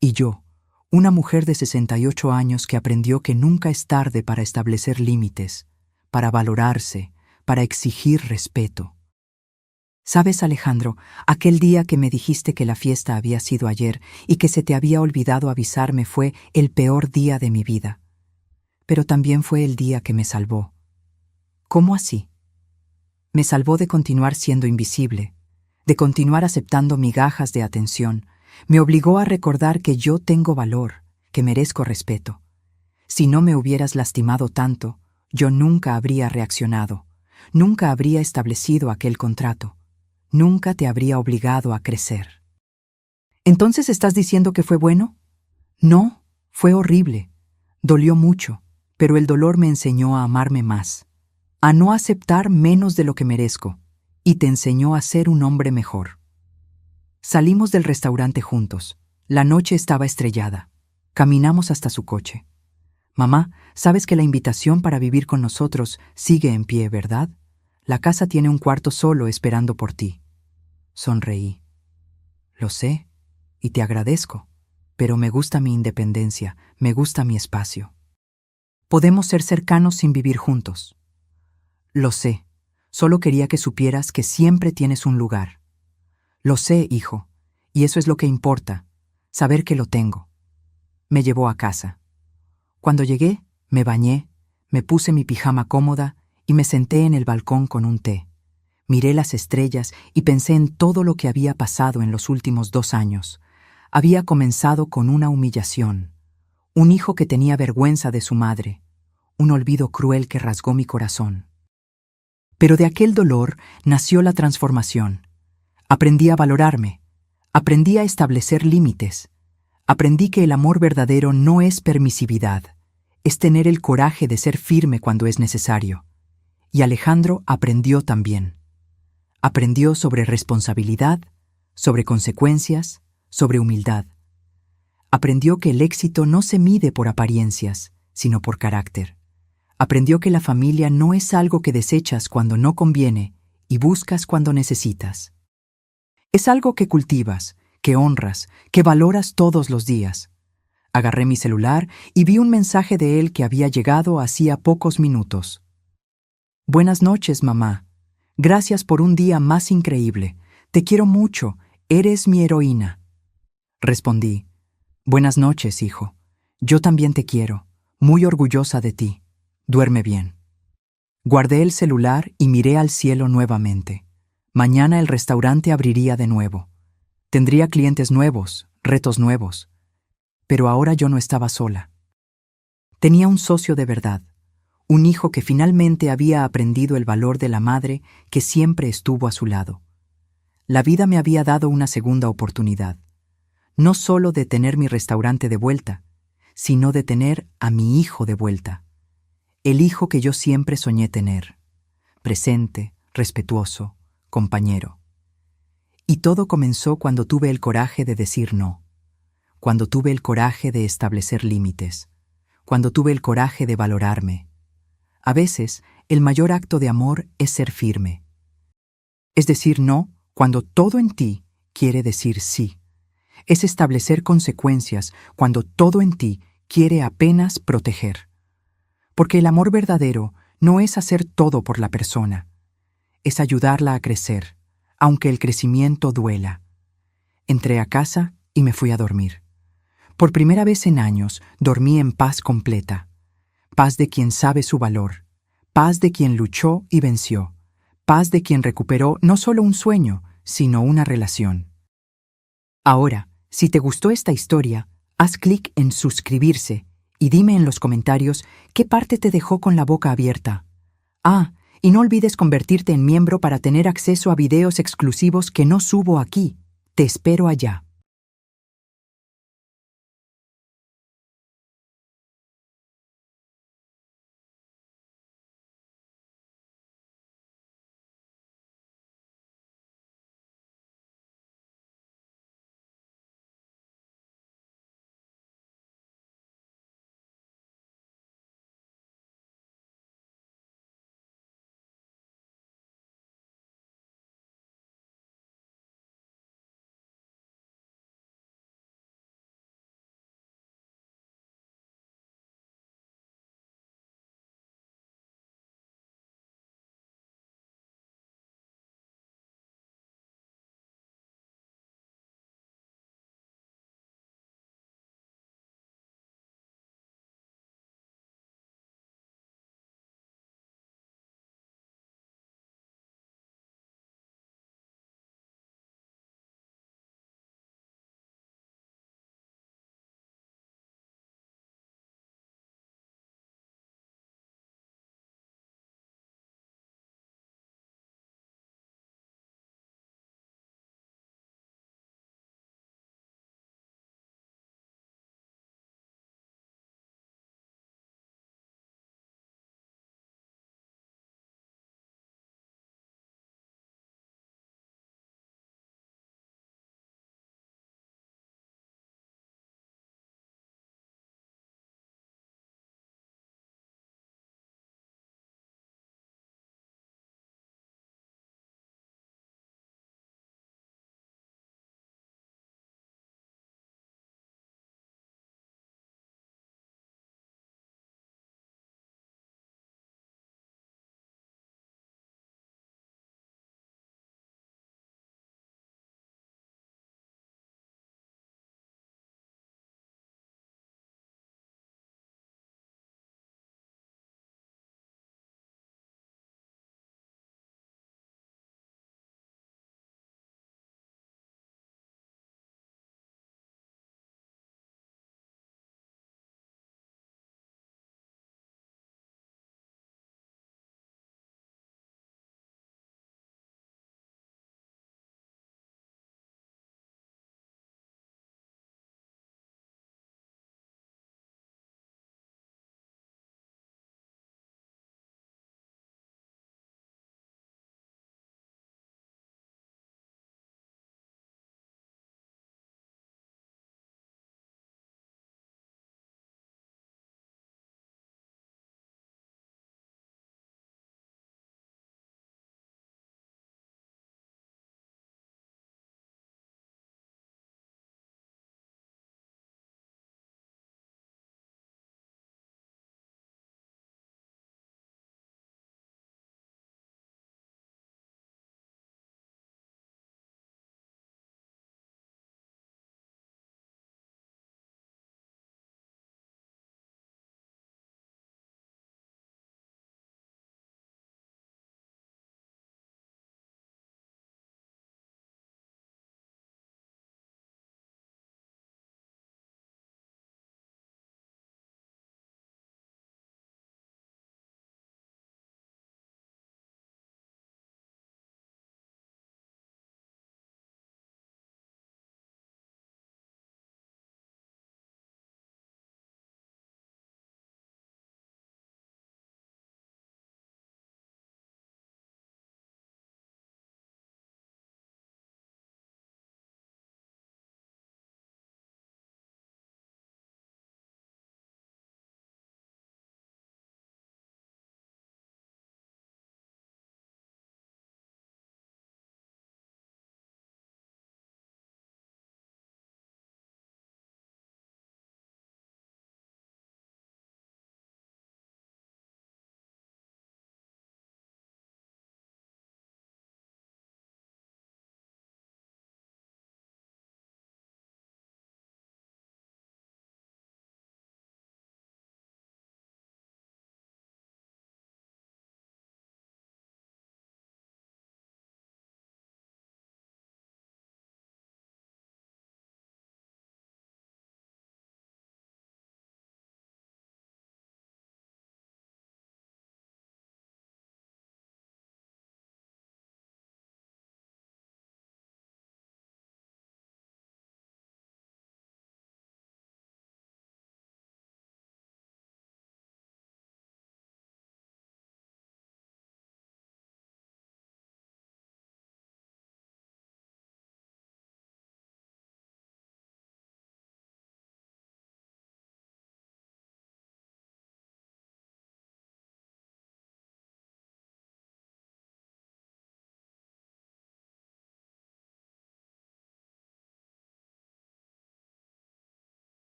y yo, una mujer de 68 años que aprendió que nunca es tarde para establecer límites, para valorarse, para exigir respeto. ¿Sabes, Alejandro, aquel día que me dijiste que la fiesta había sido ayer y que se te había olvidado avisarme fue el peor día de mi vida? Pero también fue el día que me salvó. ¿Cómo así? Me salvó de continuar siendo invisible, de continuar aceptando migajas de atención. Me obligó a recordar que yo tengo valor, que merezco respeto. Si no me hubieras lastimado tanto, yo nunca habría reaccionado, nunca habría establecido aquel contrato, nunca te habría obligado a crecer. ¿Entonces estás diciendo que fue bueno? No, fue horrible. Dolió mucho, pero el dolor me enseñó a amarme más, a no aceptar menos de lo que merezco, y te enseñó a ser un hombre mejor. Salimos del restaurante juntos. La noche estaba estrellada. Caminamos hasta su coche. Mamá, sabes que la invitación para vivir con nosotros sigue en pie, ¿verdad? La casa tiene un cuarto solo esperando por ti. Sonreí. Lo sé, y te agradezco, pero me gusta mi independencia, me gusta mi espacio. Podemos ser cercanos sin vivir juntos. Lo sé, solo quería que supieras que siempre tienes un lugar. Lo sé, hijo, y eso es lo que importa, saber que lo tengo. Me llevó a casa. Cuando llegué, me bañé, me puse mi pijama cómoda y me senté en el balcón con un té. Miré las estrellas y pensé en todo lo que había pasado en los últimos 2 años. Había comenzado con una humillación, un hijo que tenía vergüenza de su madre, un olvido cruel que rasgó mi corazón. Pero de aquel dolor nació la transformación. Aprendí a valorarme, aprendí a establecer límites, aprendí que el amor verdadero no es permisividad, es tener el coraje de ser firme cuando es necesario. Y Alejandro aprendió también. Aprendió sobre responsabilidad, sobre consecuencias, sobre humildad. Aprendió que el éxito no se mide por apariencias, sino por carácter. Aprendió que la familia no es algo que desechas cuando no conviene y buscas cuando necesitas. Es algo que cultivas, que honras, que valoras todos los días. Agarré mi celular y vi un mensaje de él que había llegado hacía pocos minutos. Buenas noches, mamá. Gracias por un día más increíble. Te quiero mucho. Eres mi heroína. Respondí. Buenas noches, hijo. Yo también te quiero. Muy orgullosa de ti. Duerme bien. Guardé el celular y miré al cielo nuevamente. Mañana el restaurante abriría de nuevo. Tendría clientes nuevos, retos nuevos. Pero ahora yo no estaba sola. Tenía un socio de verdad, un hijo que finalmente había aprendido el valor de la madre que siempre estuvo a su lado. La vida me había dado una segunda oportunidad, no solo de tener mi restaurante de vuelta, sino de tener a mi hijo de vuelta. El hijo que yo siempre soñé tener, presente, respetuoso, compañero. Y todo comenzó cuando tuve el coraje de decir no, cuando tuve el coraje de establecer límites, cuando tuve el coraje de valorarme. A veces, el mayor acto de amor es ser firme. Es decir no cuando todo en ti quiere decir sí. Es establecer consecuencias cuando todo en ti quiere apenas proteger. Porque el amor verdadero no es hacer todo por la persona, es ayudarla a crecer, aunque el crecimiento duela. Entré a casa y me fui a dormir. Por primera vez en años dormí en paz completa, paz de quien sabe su valor, paz de quien luchó y venció, paz de quien recuperó no solo un sueño, sino una relación. Ahora, si te gustó esta historia, haz clic en suscribirse y dime en los comentarios qué parte te dejó con la boca abierta. Y no olvides convertirte en miembro para tener acceso a videos exclusivos que no subo aquí. Te espero allá.